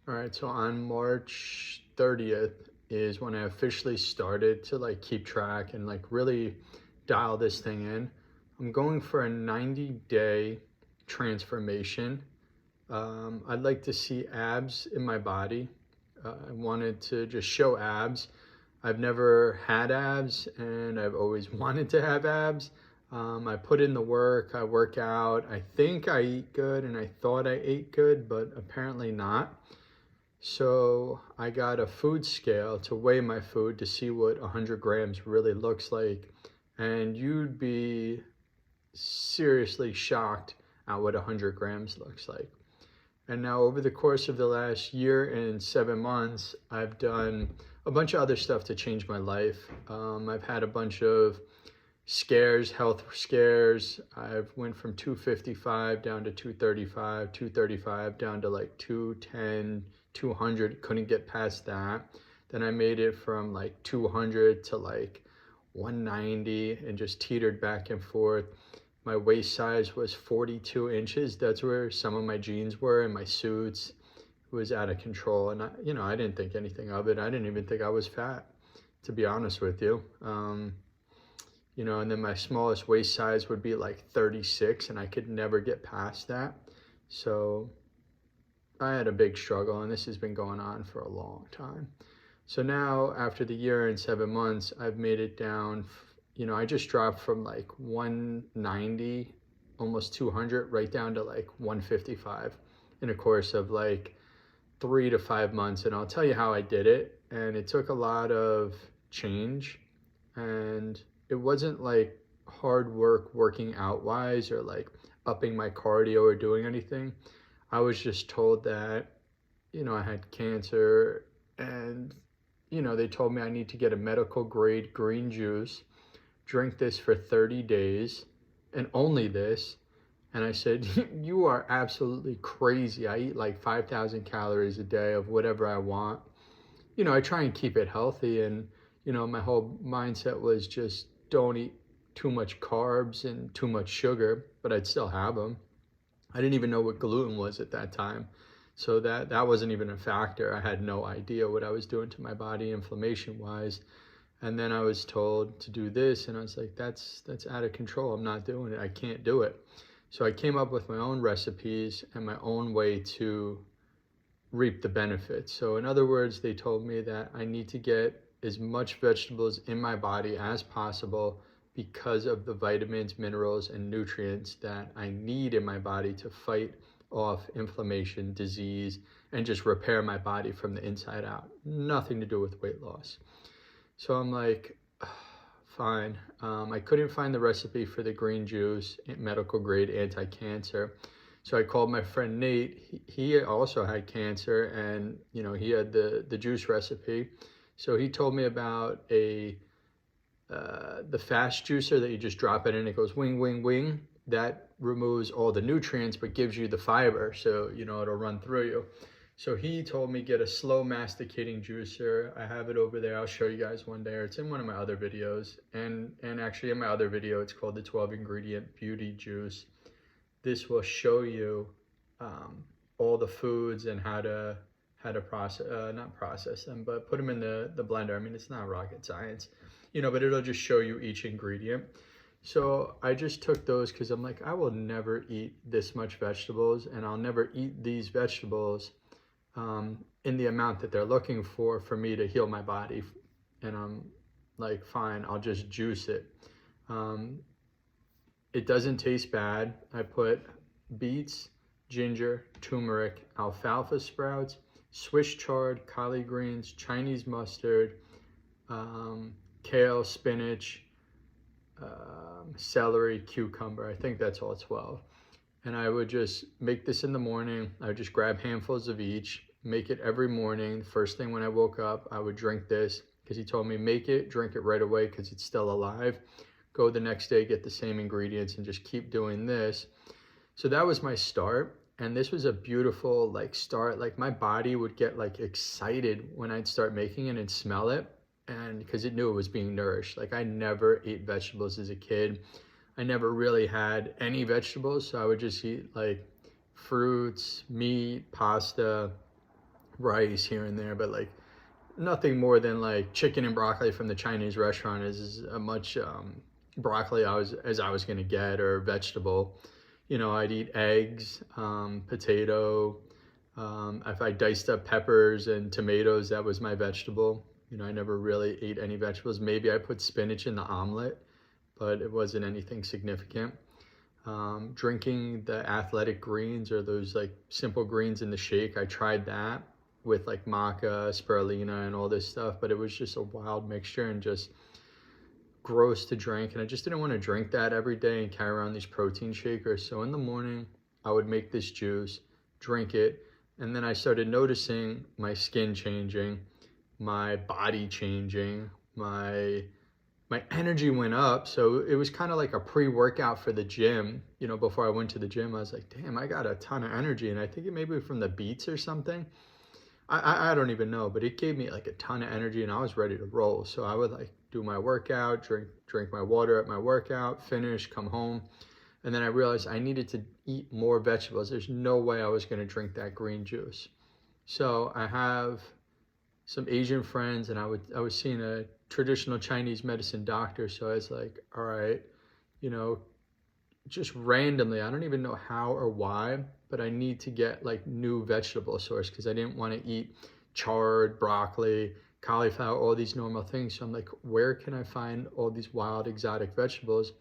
All right, so on March 30th is when I officially started to like keep track and like really dial this thing in. I'm going for a 90-day transformation. I'd like to see abs in my body. I wanted to just show abs. I've never had abs and I've always wanted to have abs. I put in the work, I work out, I think I eat good and I thought I ate good, but apparently not. So I got a food scale to weigh my food to see what 100 grams really looks like. And you'd be seriously shocked at what 100 grams looks like. And now over the course of the last year and 7 months, I've done a bunch of other stuff to change my life. I've had a bunch of scares, health scares. I've went from 255 down to 235, 235 down to like 210, 200, couldn't get past that. Then I made it from like 200 to like 190 and just teetered back and forth. My waist size was 42 inches. That's where some of my jeans were and my suits. It was out of control. And I didn't think anything of it. I didn't even think I was fat, to be honest with you. And then my smallest waist size would be like 36 and I could never get past that. So I had a big struggle and this has been going on for a long time. So now after the year and 7 months, I've made it down. I just dropped from like 190, almost 200, right down to like 155 in a course of like 3 to 5 months. And I'll tell you how I did it. And it took a lot of change, and it wasn't like hard work working out wise or like upping my cardio or doing anything. I was just told that, I had cancer, and, they told me I need to get a medical grade green juice, drink this for 30 days and only this. And I said, you are absolutely crazy. I eat like 5,000 calories a day of whatever I want. I try and keep it healthy. And, my whole mindset was just don't eat too much carbs and too much sugar, but I'd still have them. I didn't even know what gluten was at that time. So that wasn't even a factor. I had no idea what I was doing to my body inflammation wise. And then I was told to do this, and I was like, that's out of control. I'm not doing it. I can't do it. So I came up with my own recipes and my own way to reap the benefits. So in other words, they told me that I need to get as much vegetables in my body as possible because of the vitamins, minerals, and nutrients that I need in my body to fight off inflammation, disease, and just repair my body from the inside out. Nothing to do with weight loss. So I'm like, fine. I couldn't find the recipe for the green juice, medical grade anti-cancer. So I called my friend Nate. He also had cancer, and he had the juice recipe. So he told me about the fast juicer that you just drop it in, it goes wing, wing, wing. That removes all the nutrients but gives you the fiber, so it'll run through you. So he told me get a slow masticating juicer. I have it over there. I'll show you guys one day. It's in one of my other videos. And actually in my other video, it's called the 12 ingredient beauty juice. This will show you all the foods and how to process, not process them, but put them in the blender. I mean, it's not rocket science, but it'll just show you each ingredient. So I just took those because I'm like, I will never eat this much vegetables, and I'll never eat these vegetables in the amount that they're looking for me to heal my body. And I'm like, fine, I'll just juice it. It doesn't taste bad. I put beets, ginger, turmeric, alfalfa sprouts, Swiss chard, collard greens, Chinese mustard, kale, spinach, celery, cucumber. I think that's all 12. And I would just make this in the morning. I would just grab handfuls of each, make it every morning. First thing when I woke up, I would drink this because he told me make it, drink it right away because it's still alive. Go the next day, get the same ingredients, and just keep doing this. So that was my start. And this was a beautiful start. Like my body would get excited when I'd start making it and smell it. And because it knew it was being nourished. Like I never ate vegetables as a kid. I never really had any vegetables, so I would just eat like fruits, meat, pasta, rice here and there, but like nothing more than like chicken and broccoli from the Chinese restaurant is as much broccoli as I was gonna get, or vegetable. You know, I'd eat eggs, potato. If I diced up peppers and tomatoes, that was my vegetable. You know, I never really ate any vegetables. Maybe I put spinach in the omelet, but it wasn't anything significant. Drinking the athletic greens, or those like simple greens in the shake, I tried that with like maca, spirulina, and all this stuff, but it was just a wild mixture and just gross to drink. And I just didn't want to drink that every day and carry around these protein shakers. So in the morning, I would make this juice, drink it, and then I started noticing my skin changing, my body changing, my energy went up. So it was kind of like a pre-workout for the gym. You know, before I went to the gym, I was like, damn, I got a ton of energy. And I think it may be from the beets or something. I don't even know, but it gave me like a ton of energy and I was ready to roll. So I would like do my workout, drink my water at my workout, finish, come home. And then I realized I needed to eat more vegetables. There's no way I was going to drink that green juice. So I have some Asian friends, and I was seeing a traditional Chinese medicine doctor. So I was like, all right, you know, just randomly, I don't even know how or why, but I need to get like new vegetable source, because I didn't want to eat chard, broccoli, cauliflower, all these normal things. So I'm like, where can I find all these wild exotic vegetables?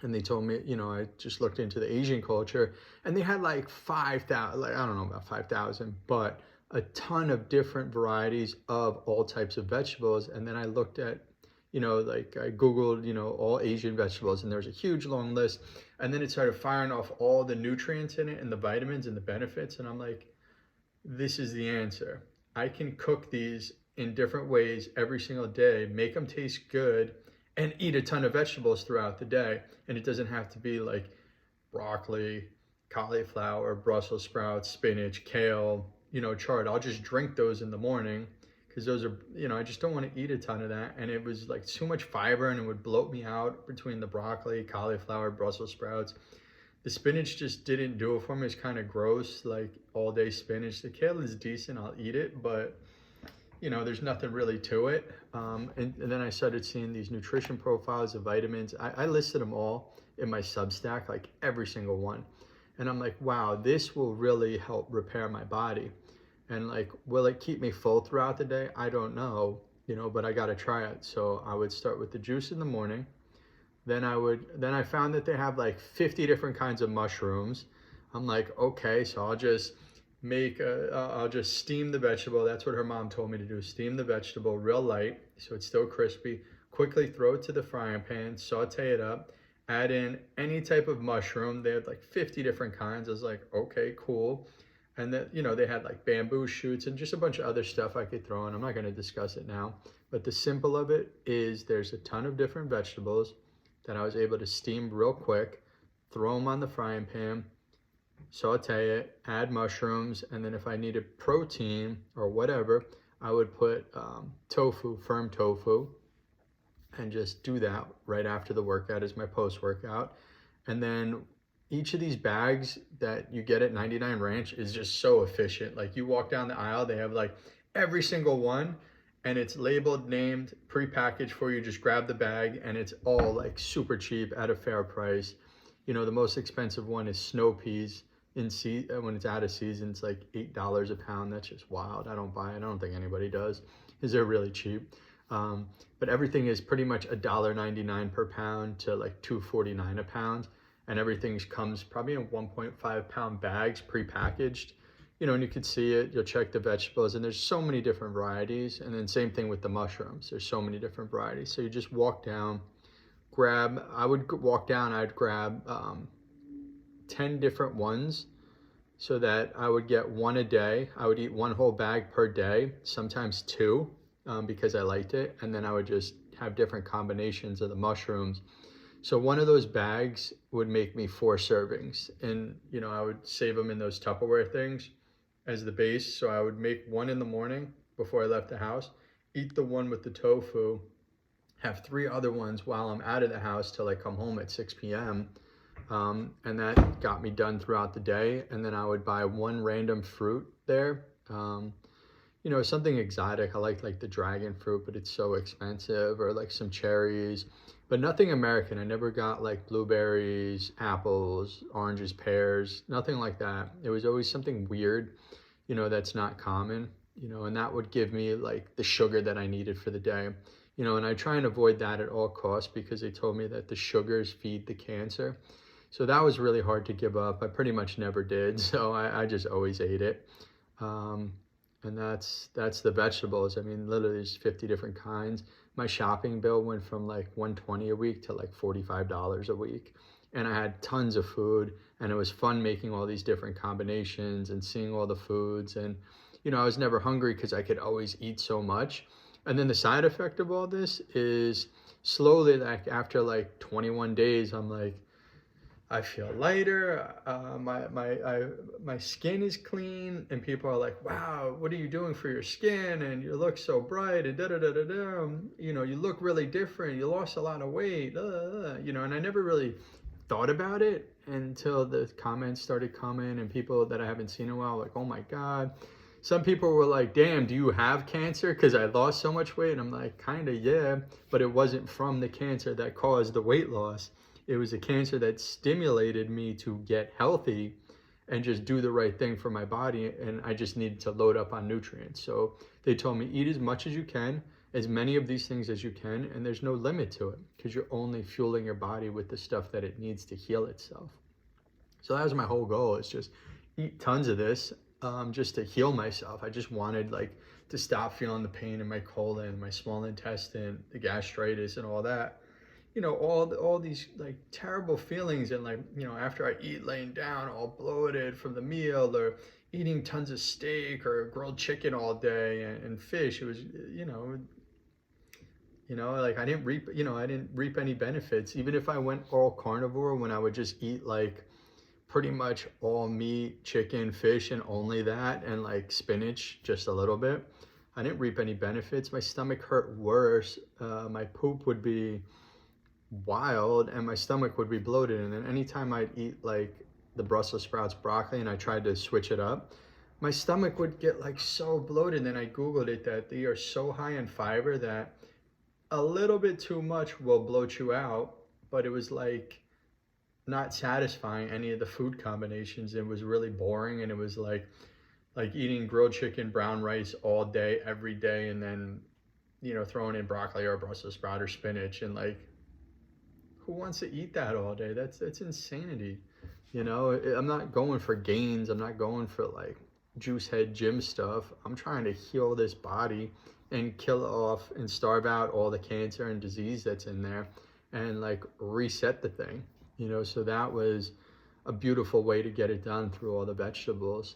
And they told me, you know, I just looked into the Asian culture, and they had like 5,000, like, I don't know about 5,000, but a ton of different varieties of all types of vegetables. And then I looked at, you know, like I Googled, you know, all Asian vegetables, and there's a huge long list. And then it started firing off all the nutrients in it and the vitamins and the benefits. And I'm like, this is the answer. I can cook these in different ways every single day, make them taste good, and eat a ton of vegetables throughout the day. And it doesn't have to be like broccoli, cauliflower, Brussels sprouts, spinach, kale, you know, chard. I'll just drink those in the morning, because those are, you know, I just don't want to eat a ton of that. And it was like too much fiber, and it would bloat me out between the broccoli, cauliflower, Brussels sprouts. The spinach just didn't do it for me. It's kind of gross, like all day spinach. The kale is decent, I'll eat it, but you know, there's nothing really to it. And then I started seeing these nutrition profiles of vitamins. I listed them all in my Substack, like every single one. And I'm like, wow, this will really help repair my body. And like, will it keep me full throughout the day? I don't know, you know, but I got to try it. So I would start with the juice in the morning. Then I found that they have like 50 different kinds of mushrooms. I'm like, okay, so I'll just steam the vegetable. That's what her mom told me to do. Steam the vegetable real light, so it's still crispy. Quickly throw it to the frying pan, saute it up, add in any type of mushroom. They had like 50 different kinds. I was like, okay, cool. And then, you know, they had like bamboo shoots and just a bunch of other stuff I could throw in. I'm not going to discuss it now, but the simple of it is there's a ton of different vegetables that I was able to steam real quick, throw them on the frying pan, saute it, add mushrooms, and then if I needed protein or whatever, I would put tofu, firm tofu, and just do that right after the workout as my post-workout. And then each of these bags that you get at 99 Ranch is just so efficient. Like you walk down the aisle, they have like every single one, and it's labeled, named, pre-packaged for you. Just grab the bag, and it's all like super cheap at a fair price. You know, the most expensive one is snow peas. When it's out of season, it's like $8 a pound. That's just wild. I don't buy it. I don't think anybody does, because they're really cheap. But everything is pretty much $1.99 per pound to like $2.49 a pound, and everything comes probably in 1.5 pound bags, pre-packaged. You know, and you could see it. You'll check the vegetables, and there's so many different varieties. And then same thing with the mushrooms. There's so many different varieties. So you just walk down, I'd grab 10 different ones, so that I would get one a day. I would eat one whole bag per day, sometimes two, because I liked it. And then I would just have different combinations of the mushrooms. So one of those bags would make me 4 servings. And, you know, I would save them in those Tupperware things as the base. So I would make one in the morning before I left the house, eat the one with the tofu, have 3 other ones while I'm out of the house till I come home at 6 p.m. And that got me done throughout the day. And then I would buy one random fruit there. you know, something exotic. I like the dragon fruit, but it's so expensive, or like some cherries, but nothing American. I never got like blueberries, apples, oranges, pears, nothing like that. It was always something weird, you know, that's not common, you know, and that would give me like the sugar that I needed for the day, you know, and I try and avoid that at all costs because they told me that the sugars feed the cancer. So that was really hard to give up. I pretty much never did. So I just always ate it. Um, and that's the vegetables. I mean, literally there's 50 different kinds. My shopping bill went from like 120 a week to like $45 a week. And I had tons of food, and it was fun making all these different combinations and seeing all the foods. And, you know, I was never hungry because I could always eat so much. And then the side effect of all this is slowly, like after like 21 days, I'm like, I feel lighter. My skin is clean, and people are like, "Wow, what are you doing for your skin? And you look so bright." And da da da da da. You know, you look really different. You lost a lot of weight. You know, and I never really thought about it until the comments started coming, and people that I haven't seen in a while, like, "Oh my God." Some people were like, "Damn, do you have cancer?" Because I lost so much weight. And I'm like, kind of, yeah, but it wasn't from the cancer that caused the weight loss. It was a cancer that stimulated me to get healthy and just do the right thing for my body. And I just needed to load up on nutrients. So they told me, eat as much as you can, as many of these things as you can. And there's no limit to it because you're only fueling your body with the stuff that it needs to heal itself. So that was my whole goal, is just eat tons of this, just to heal myself. I just wanted like to stop feeling the pain in my colon, my small intestine, the gastritis and all that. You know, all these like terrible feelings, and like, you know, after I eat laying down all bloated from the meal, or eating tons of steak or grilled chicken all day, and fish, it was, like I didn't reap any benefits. Even if I went all carnivore, when I would just eat like pretty much all meat, chicken, fish, and only that, and like spinach just a little bit, I didn't reap any benefits. My stomach hurt worse. My poop would be wild, and my stomach would be bloated. And then anytime I'd eat like the Brussels sprouts, broccoli, and I tried to switch it up, my stomach would get like so bloated. And then I googled it, that they are so high in fiber that a little bit too much will bloat you out. But it was like not satisfying, any of the food combinations. It was really boring, and it was like eating grilled chicken, brown rice all day every day, and then, you know, throwing in broccoli or Brussels sprout or spinach. And like, who wants to eat that all day? That's insanity. You know, I'm not going for gains. I'm not going for like juice head gym stuff. I'm trying to heal this body and kill off and starve out all the cancer and disease that's in there, and like reset the thing, you know. So that was a beautiful way to get it done, through all the vegetables.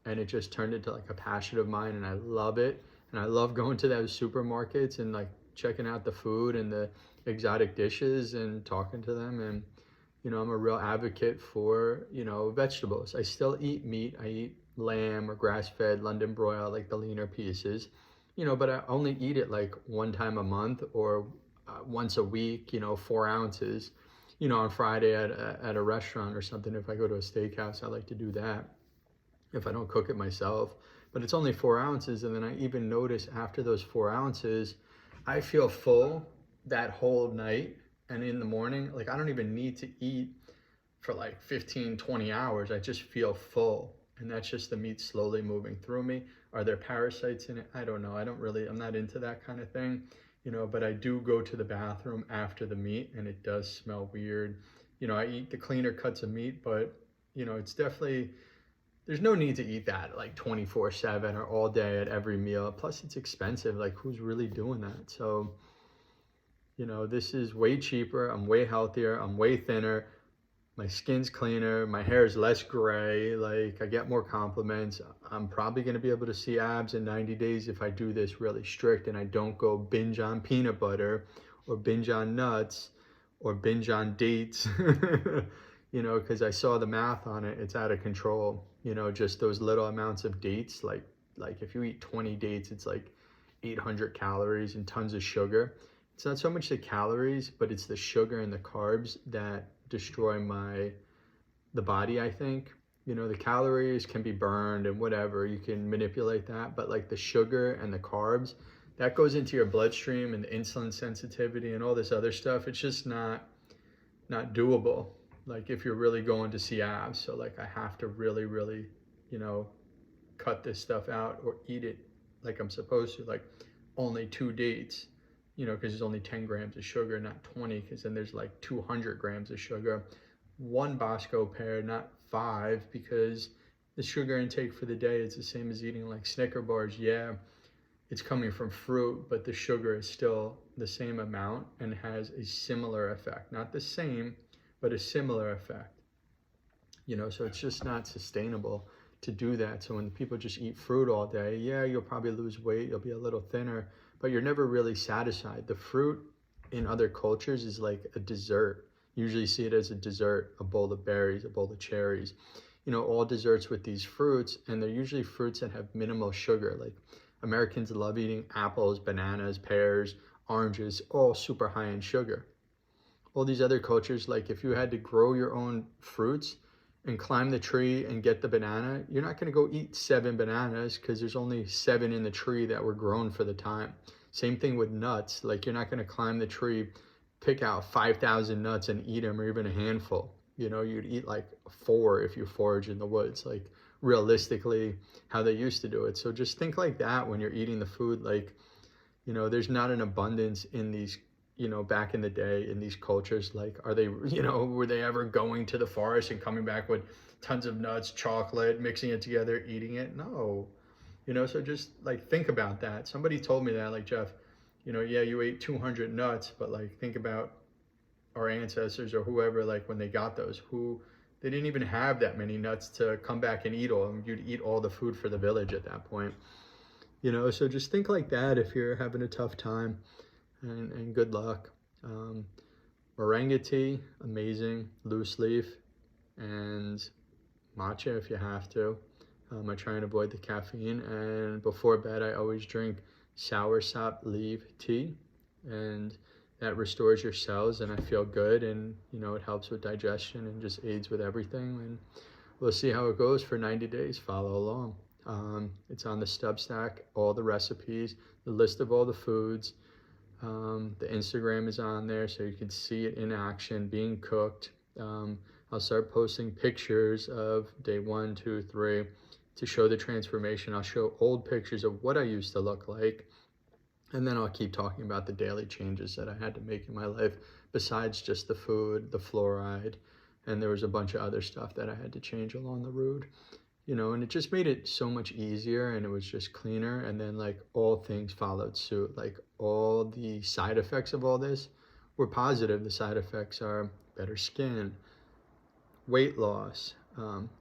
And it just turned into like a passion of mine, and I love it. And I love going to those supermarkets and like checking out the food and the exotic dishes and talking to them. And, you know, I'm a real advocate for, you know, vegetables. I still eat meat. I eat lamb or grass-fed London broil, like the leaner pieces, you know, but I only eat it like one time a month, or once a week, you know, 4 ounces, you know, on Friday at a restaurant or something. If I go to a steakhouse, I like to do that if I don't cook it myself. But it's only 4 ounces. And then I even notice after those 4 ounces, I feel full that whole night. And in the morning, like I don't even need to eat for like 15, 20 hours. I just feel full. And that's just the meat slowly moving through me. Are there parasites in it? I don't know. I'm not into that kind of thing, you know, but I do go to the bathroom after the meat, and it does smell weird. You know, I eat the cleaner cuts of meat, but, you know, it's definitely, there's no need to eat that like 24/7 or all day at every meal. Plus it's expensive. Like, who's really doing that? So, you know, this is way cheaper. I'm way healthier. I'm way thinner. My skin's cleaner. My hair is less gray. Like, I get more compliments. I'm probably going to be able to see abs in 90 days if I do this really strict, and I don't go binge on peanut butter or binge on nuts or binge on dates. You know, because I saw the math on it. It's out of control. You know, just those little amounts of dates, like if you eat 20 dates, it's like 800 calories and tons of sugar. It's not so much the calories, but it's the sugar and the carbs that destroy the body, I think. You know, the calories can be burned and whatever, you can manipulate that, but like the sugar and the carbs, that goes into your bloodstream, and the insulin sensitivity and all this other stuff. It's just not doable. Like if you're really going to see abs. So like I have to really, really, you know, cut this stuff out or eat it like I'm supposed to, like only 2 dates, you know, because there's only 10 grams of sugar, not 20, because then there's like 200 grams of sugar. 1 Bosco pear, not 5, because the sugar intake for the day is the same as eating like Snicker bars. Yeah, it's coming from fruit, but the sugar is still the same amount and has a similar effect. Not the same, but a similar effect. You know, so it's just not sustainable to do that. So when people just eat fruit all day, yeah, you'll probably lose weight, you'll be a little thinner, but you're never really satisfied. The fruit in other cultures is like a dessert. You usually see it as a dessert, a bowl of berries, a bowl of cherries, you know, all desserts with these fruits, and they're usually fruits that have minimal sugar. Like Americans love eating apples, bananas, pears, oranges, all super high in sugar. All these other cultures, like if you had to grow your own fruits and climb the tree and get the banana, you're not going to go eat 7 bananas because there's only 7 in the tree that were grown for the time. Same thing with nuts. Like you're not going to climb the tree, pick out 5,000 nuts and eat them, or even a handful. You know, you'd eat like 4 if you forage in the woods, like realistically how they used to do it. So just think like that when you're eating the food. Like, you know, there's not an abundance in these, you know, back in the day in these cultures. Like, are they, you know, were they ever going to the forest and coming back with tons of nuts, chocolate, mixing it together, eating it? No. You know, so just like think about that. Somebody told me that, like, Jeff, you know, yeah, you ate 200 nuts, but like think about our ancestors or whoever, like when they got those, who they didn't even have that many nuts to come back and eat all of them. You'd eat all the food for the village at that point. You know, so just think like that if you're having a tough time, and good luck. Moringa tea, amazing, loose leaf, and matcha if you have to. I try and avoid the caffeine, and before bed I always drink soursop leaf tea, and that restores your cells, and I feel good, and you know, it helps with digestion and just aids with everything. And we'll see how it goes for 90 days. Follow along. It's on the Substack, all the recipes, the list of all the foods. The Instagram is on there so you can see it in action being cooked. I'll start posting pictures of day 1, 2, 3 to show the transformation. I'll show old pictures of what I used to look like, and then I'll keep talking about the daily changes that I had to make in my life besides just the food, the fluoride, and there was a bunch of other stuff that I had to change along the road. You know, and it just made it so much easier, and it was just cleaner. And then like all things followed suit. Like all the side effects of all this were positive. The side effects are better skin, weight loss,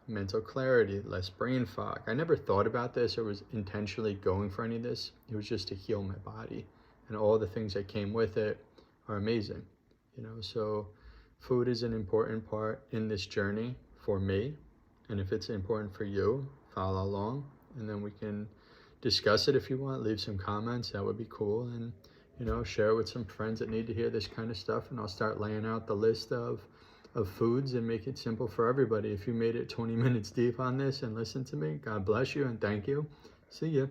mental clarity, less brain fog. I never thought about this or was intentionally going for any of this. It was just to heal my body, and all the things that came with it are amazing. You know, so food is an important part in this journey for me. And if it's important for you, follow along, and then we can discuss it if you want. Leave some comments, that would be cool. And, you know, share it with some friends that need to hear this kind of stuff. And I'll start laying out the list of foods and make it simple for everybody. If you made it 20 minutes deep on this and listen to me, God bless you and thank you. See ya.